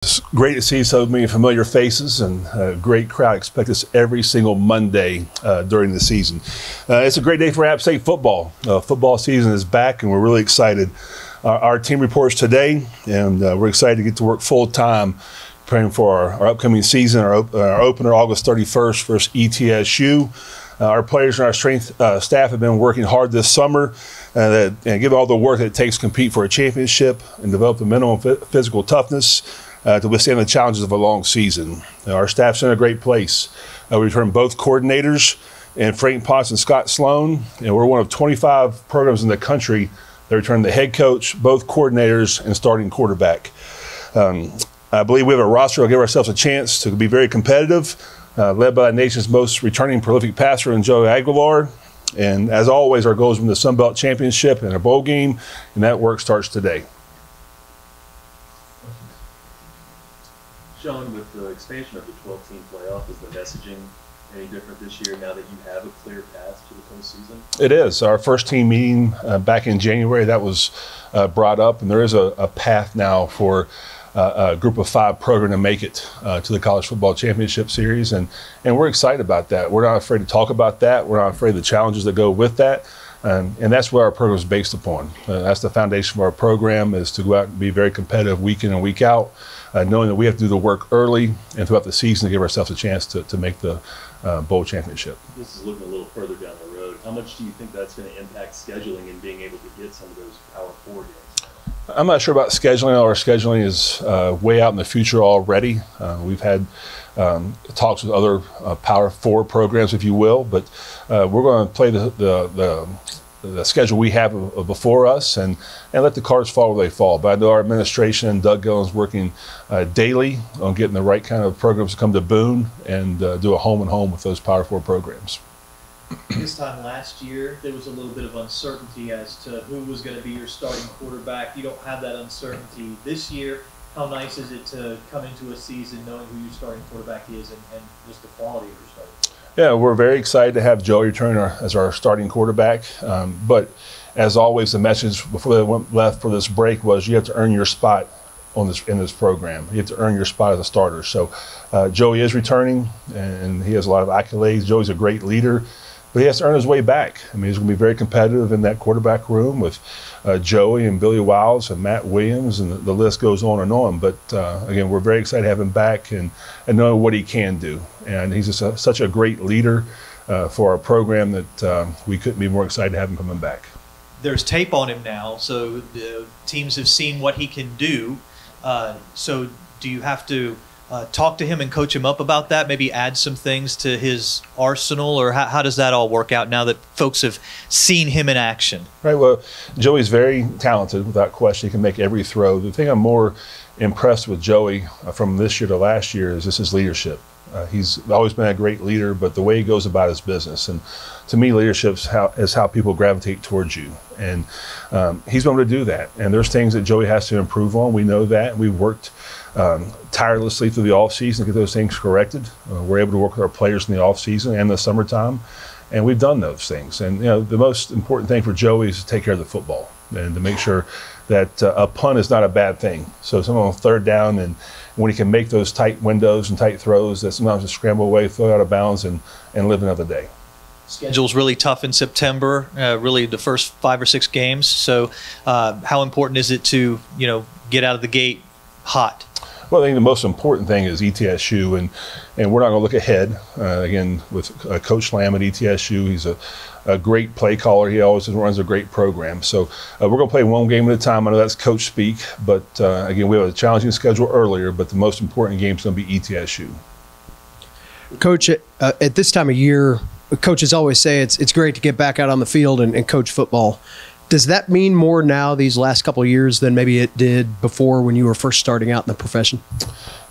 It's great to see so many familiar faces and a great crowd. Expect us every single Monday during the season. It's a great day for App State football. Football season is back, and we're really excited. Our team reports today, and we're excited to get to work full time preparing for our upcoming season, our opener August 31st versus ETSU. Our players and our strength staff have been working hard this summer and give all the work that it takes to compete for a championship and develop the mental and physical toughness to withstand the challenges of a long season. Our staff's in a great place. We return both coordinators, and Frank Potts and Scott Sloan, and we're one of 25 programs in the country that return the head coach, both coordinators, and starting quarterback. I believe we have a roster that will give ourselves a chance to be very competitive, led by the nation's most returning prolific passer in Joey Aguilar. And as always, our goal is to win the Sun Belt Championship and a bowl game, and that work starts today. Sean, with the expansion of the 12-team playoff, is the messaging any different this year now that you have a clear path to the postseason? It is. Our first team meeting back in January, that was brought up, and there is a path now for a group of 5 program to make it to the College Football Championship Series, and we're excited about that. We're not afraid to talk about that. We're not afraid of the challenges that go with that, and that's what our program is based upon. That's the foundation of our program, is to go out and be very competitive week in and week out, knowing that we have to do the work early and throughout the season to give ourselves a chance to make the bowl championship. This is looking a little further down the road. How much do you think that's going to impact scheduling and being able to get some of those Power 4 games? I'm not sure about scheduling. Our scheduling is way out in the future already. We've had talks with other Power 4 programs, if you will, but we're going to play the schedule we have before us and let the cards fall where they fall. But I know our administration and Doug Gillen's working daily on getting the right kind of programs to come to Boone and do a home and home with those Power 4 programs. This time last year, there was a little bit of uncertainty as to who was going to be your starting quarterback. You don't have that uncertainty this year. How nice is it to come into a season knowing who your starting quarterback is and just the quality of your starting? Yeah, we're very excited to have Joey return as our starting quarterback. But as always, the message before they left for this break was you have to earn your spot in this program. You have to earn your spot as a starter. So Joey is returning, and he has a lot of accolades. Joey's a great leader, but he has to earn his way back. I mean, he's going to be very competitive in that quarterback room with Joey and Billy Wiles and Matt Williams, and the list goes on and on. But again, we're very excited to have him back and know what he can do. And he's just such a great leader for our program that we couldn't be more excited to have him coming back. There's tape on him now, so teams have seen what he can do. So do you have to talk to him and coach him up about that, maybe add some things to his arsenal, or how does that all work out now that folks have seen him in action? Right, well, Joey's very talented, without question. He can make every throw. The thing I'm more impressed with Joey from this year to last year is just his leadership. He's always been a great leader, but the way he goes about his business. And to me, leadership is how people gravitate towards you. And he's been able to do that. And there's things that Joey has to improve on. We know that. We've worked tirelessly through the offseason to get those things corrected. We're able to work with our players in the offseason and the summertime, and we've done those things. And the most important thing for Joey is to take care of the football and to make sure that a punt is not a bad thing. So someone on third down, and when he can make those tight windows and tight throws, that sometimes just scramble away, throw out of bounds, and live another day. Schedule's really tough in September, really the first 5 or 6 games. So how important is it to get out of the gate hot? Well, I think the most important thing is ETSU, and we're not going to look ahead. Again, with Coach Lamb at ETSU, he's a great play caller. He always runs a great program. So we're going to play one game at a time. I know that's coach speak, but again, we have a challenging schedule earlier, but the most important game is going to be ETSU. Coach, at this time of year, coaches always say it's great to get back out on the field and coach football. Does that mean more now these last couple of years than maybe it did before when you were first starting out in the profession?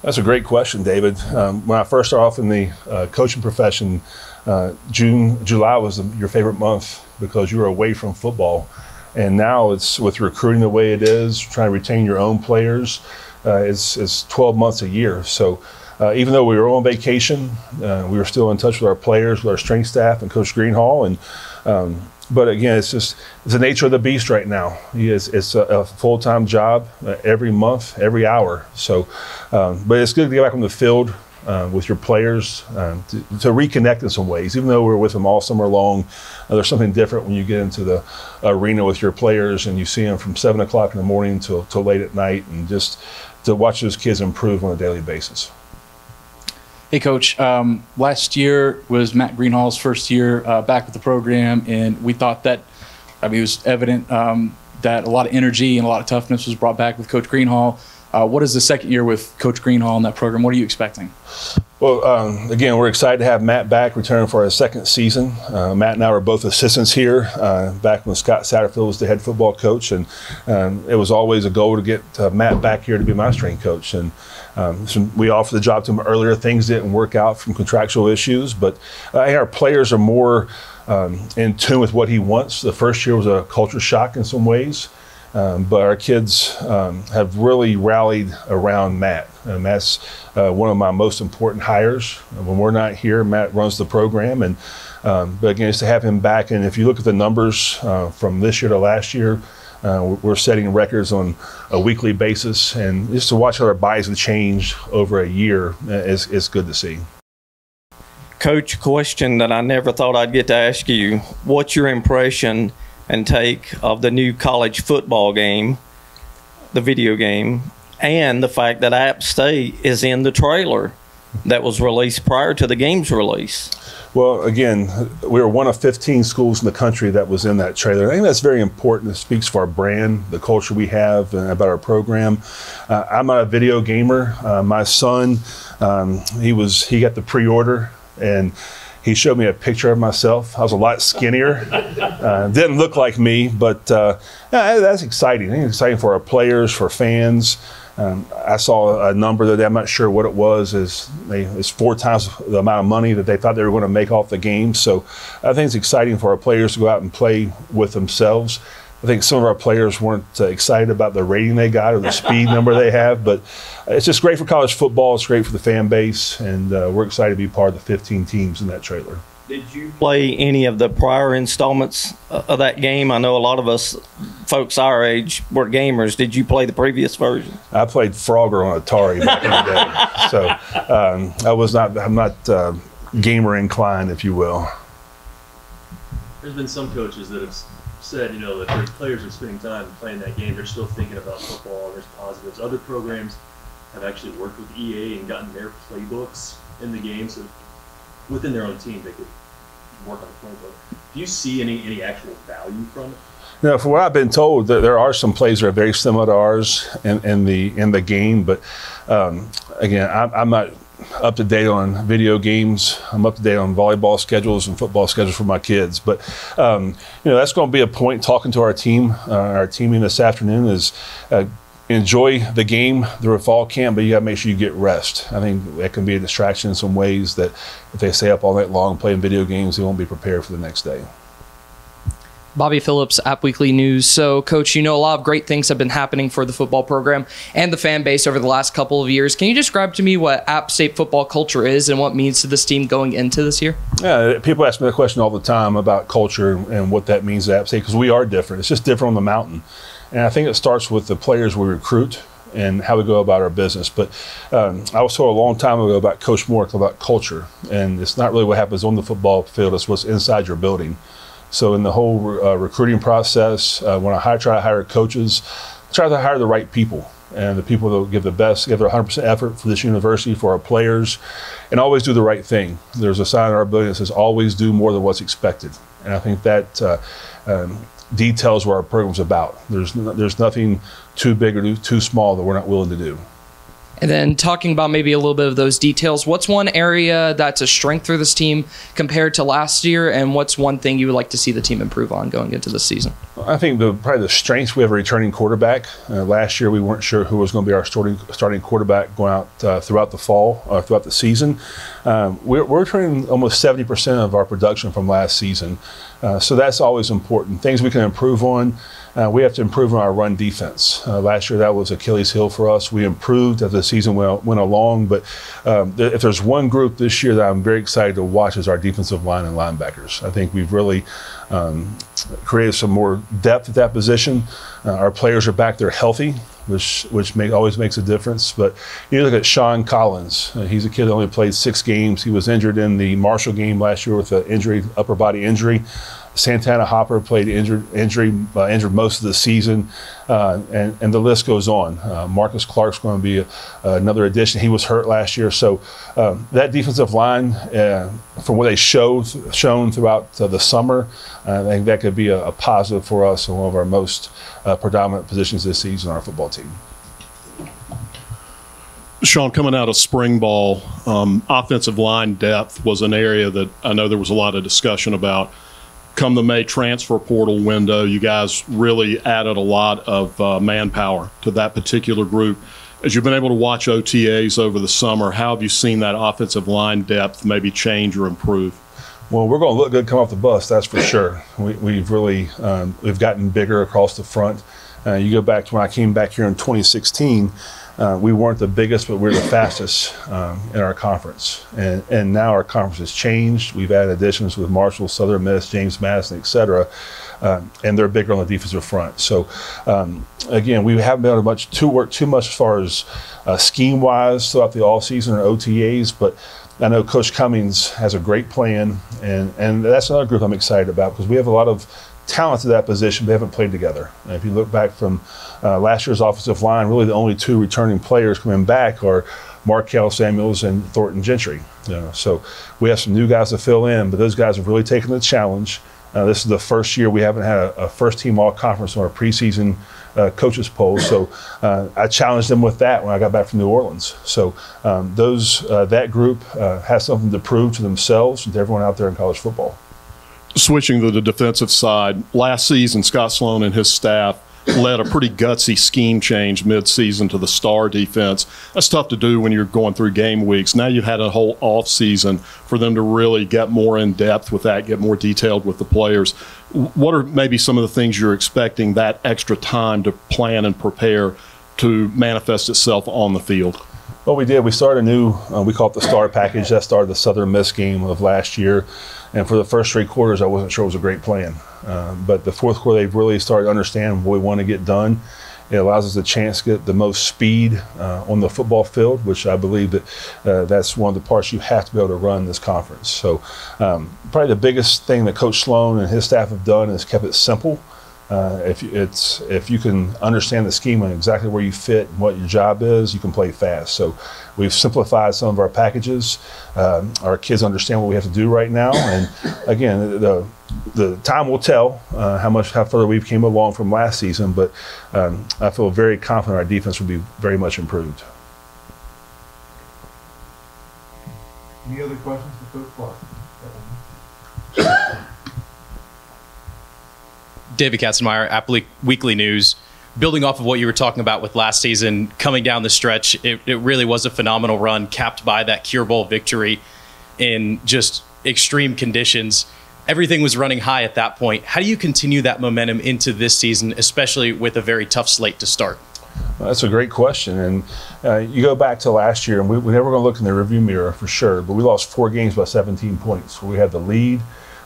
That's a great question, David. When I first started off in the coaching profession, July was your favorite month because you were away from football. And now it's with recruiting the way it is, trying to retain your own players, it's 12 months a year. So even though we were on vacation, we were still in touch with our players, with our strength staff and Coach Greenhall. And But again, it's the nature of the beast right now. It's a full-time job every month, every hour. So, but it's good to get back on the field with your players to reconnect in some ways. Even though we're with them all summer long, there's something different when you get into the arena with your players and you see them from 7 o'clock in the morning till late at night, and just to watch those kids improve on a daily basis. Hey, Coach. Last year was Matt Greenhall's first year back with the program, and we thought that, it was evident that a lot of energy and a lot of toughness was brought back with Coach Greenhall. What is the second year with Coach Greenhall in that program? What are you expecting? Well, again, we're excited to have Matt back, returning for our second season. Matt and I were both assistants here back when Scott Satterfield was the head football coach, and it was always a goal to get Matt back here to be my strength coach. And we offered the job to him earlier. Things didn't work out from contractual issues, but I think our players are more in tune with what he wants. The first year was a culture shock in some ways. But our kids have really rallied around Matt. Matt's one of my most important hires. When we're not here, Matt runs the program. And but again, just to have him back, and if you look at the numbers from this year to last year, we're setting records on a weekly basis, and just to watch how our bodies have changed over a year is good to see. Coach, a question that I never thought I'd get to ask you: what's your impression and take of the new college football game, the video game, and the fact that App State is in the trailer that was released prior to the game's release? Well, again, we were one of 15 schools in the country that was in that trailer. I think that's very important. It speaks for our brand, the culture we have, and about our program. I'm not a video gamer. My son, he got the pre-order, and he showed me a picture of myself. I was a lot skinnier. Didn't look like me, but yeah, that's exciting. I think it's exciting for our players, for fans. I saw a number that I'm not sure what it was. It's 4 times the amount of money that they thought they were going to make off the game. So I think it's exciting for our players to go out and play with themselves. I think some of our players weren't excited about the rating they got or the speed number they have, but it's just great for college football. It's great for the fan base, and we're excited to be part of the 15 teams in that trailer. Did you play any of the prior installments of that game? I know a lot of us folks our age were gamers. Did you play the previous version? I played Frogger on Atari back in the day, so I'm not gamer inclined, if you will. There's been some coaches that have said, that their players are spending time playing that game. They're still thinking about football, and there's positives. Other programs have actually worked with EA and gotten their playbooks in the game, so within their own team they could work on the playbook. Do you see any actual value from it? From what I've been told, there are some plays that are very similar to ours in the game, but again, I'm not up to date on video games. I'm up to date on volleyball schedules and football schedules for my kids. But that's going to be a point talking to our team. Our teaming this afternoon is enjoy the game through a fall camp, but you got to make sure you get rest. I think that can be a distraction in some ways, that if they stay up all night long playing video games, they won't be prepared for the next day. Bobby Phillips, App Weekly News. So, Coach, a lot of great things have been happening for the football program and the fan base over the last couple of years. Can you describe to me what App State football culture is and what it means to this team going into this year? Yeah, people ask me that question all the time about culture and what that means to App State, because we are different. It's just different on the mountain. And I think it starts with the players we recruit and how we go about our business. But I was told a long time ago about Coach Moore about culture, and it's not really what happens on the football field, it's what's inside your building. So in the whole recruiting process, when I try to hire coaches, I try to hire the right people, and the people that will give the best, give their 100% effort for this university, for our players, and always do the right thing. There's a sign in our building that says always do more than what's expected. And I think that details what our program's about. There's nothing too big or too small that we're not willing to do. And then talking about maybe a little bit of those details, what's one area that's a strength for this team compared to last year, and what's one thing you would like to see the team improve on going into this season? I think probably the strengths, we have a returning quarterback. Last year we weren't sure who was going to be our starting quarterback going out throughout the fall, throughout the season. We're returning almost 70% of our production from last season. So that's always important. Things we can improve on. we have to improve on our run defense. Last year, that was Achilles' heel for us. We improved as the season went along, but if there's one group this year that I'm very excited to watch is our defensive line and linebackers. I think we've really created some more depth at that position. Our players are back there healthy, which always makes a difference. But you look at Sean Collins. He's a kid that only played 6 games. He was injured in the Marshall game last year with an upper body injury. Santana Hopper played injured most of the season, and the list goes on. Marcus Clark's going to be another addition. He was hurt last year, so that defensive line, from what they shown throughout the summer, I think that could be a positive for us and one of our most predominant positions this season on our football team. Sean, coming out of spring ball, offensive line depth was an area that I know there was a lot of discussion about. Come the May transfer portal window, you guys really added a lot of manpower to that particular group. As you've been able to watch OTAs over the summer, how have you seen that offensive line depth maybe change or improve? Well, we're going to look good come off the bus, that's for sure. We've really we've gotten bigger across the front. You go back to when I came back here in 2016, we weren't the biggest, but we're the fastest in our conference. And now our conference has changed. We've added additions with Marshall, Southern Miss, James Madison, et cetera, and they're bigger on the defensive front. So, again, we haven't been able to work too much as far as scheme-wise throughout the offseason or OTAs, but I know Coach Cummings has a great plan, and that's another group I'm excited about because we have a lot of talent to that position. They haven't played together. And if you look back from last year's offensive line, really the only 2 returning players coming back are Markel Samuels and Thornton Gentry. So we have some new guys to fill in, but those guys have really taken the challenge. This is the first year we haven't had a first-team all-conference on our preseason coaches poll. So I challenged them with that when I got back from New Orleans. So that group has something to prove to themselves and to everyone out there in college football. Switching to the defensive side, last season Scott Sloan and his staff led a pretty gutsy scheme change mid-season to the star defense. That's tough to do when you're going through game weeks. Now you've had a whole off-season for them to really get more in depth with that, get more detailed with the players. What are maybe some of the things you're expecting that extra time to plan and prepare to manifest itself on the field? Well, we did. We started a new, we call it the star package. That started the Southern Miss game of last year. And for the first 3 quarters, I wasn't sure it was a great plan. But the fourth quarter, they've really started to understand what we want to get done. It allows us a chance to get the most speed on the football field, which I believe that that's one of the parts you have to be able to run this conference. So probably the biggest thing that Coach Sloan and his staff have done is kept it simple. If you can understand the scheme and exactly where you fit and what your job is, you can play fast. So we've simplified some of our packages. Our kids understand what we have to do right now. And again, the time will tell how further we've came along from last season, but I feel very confident our defense will be very much improved. Any other questions for Coach Clark? David Katzenmeyer, App Weekly News. Building off of what you were talking about with last season, coming down the stretch, it really was a phenomenal run, capped by that Cure Bowl victory in just extreme conditions. Everything was running high at that point. How do you continue that momentum into this season, especially with a very tough slate to start? Well, that's a great question. And you go back to last year, and we're never going to look in the rearview mirror for sure, but we lost 4 games by 17 points. We had the lead,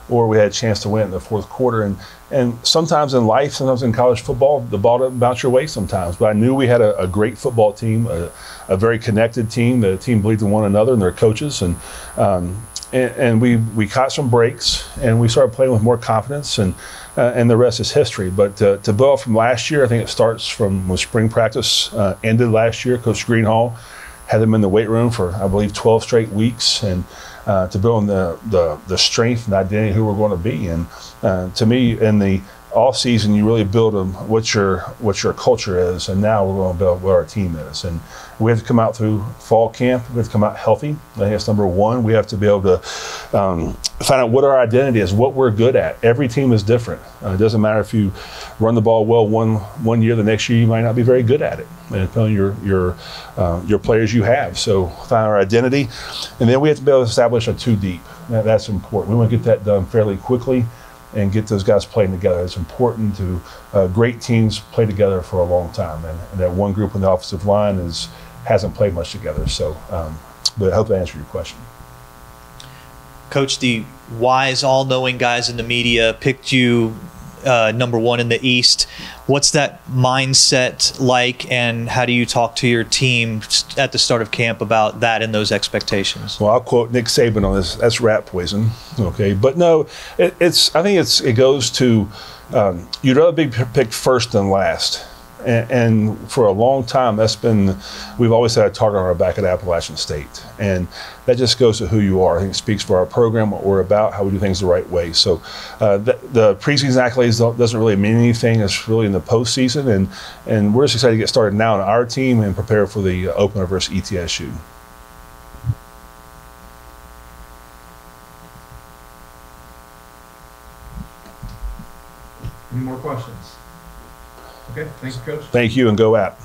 or we had a chance to win in the fourth quarter. And sometimes in life, sometimes in college football, the ball doesn't bounce your way sometimes. But I knew we had a great football team, a very connected team. The team believed in one another and their coaches. And we caught some breaks, and we started playing with more confidence, and the rest is history. But to build from last year, I think it starts from when spring practice ended last year. Coach Greenhall had them in the weight room for, I believe, 12 straight weeks, and to build the strength and identity of who we're going to be. And to me, in the off season, you really build what your culture is, and now we're going to build what our team is. And we have to come out through fall camp. We have to come out healthy. I think that's number one. We have to be able to find out what our identity is, what we're good at. Every team is different. It doesn't matter if you run the ball well one year, the next year you might not be very good at it, depending on your players you have. So find our identity, and then we have to be able to establish a 2 deep. That's important. We want to get that done fairly quickly. and get those guys playing together. It's important to great teams play together for a long time, and that one group on the offensive line hasn't played much together. So, but I hope that answered your question. Coach, the wise, all-knowing guys in the media picked you number one in the East. What's that mindset like, and how do you talk to your team at the start of camp about that and those expectations? Well, I'll quote Nick Saban on this. That's rat poison. Okay, but no, I think it goes to you'd rather be picked first than last. And for a long time, we've always had a target on our back at Appalachian State. And that just goes to who you are. I think it speaks for our program, what we're about, how we do things the right way. So the preseason accolades doesn't really mean anything. It's really in the postseason. And we're just excited to get started now on our team and prepare for the opener versus ETSU. Any more questions? Okay, thank you, Coach. Thank you, and go App.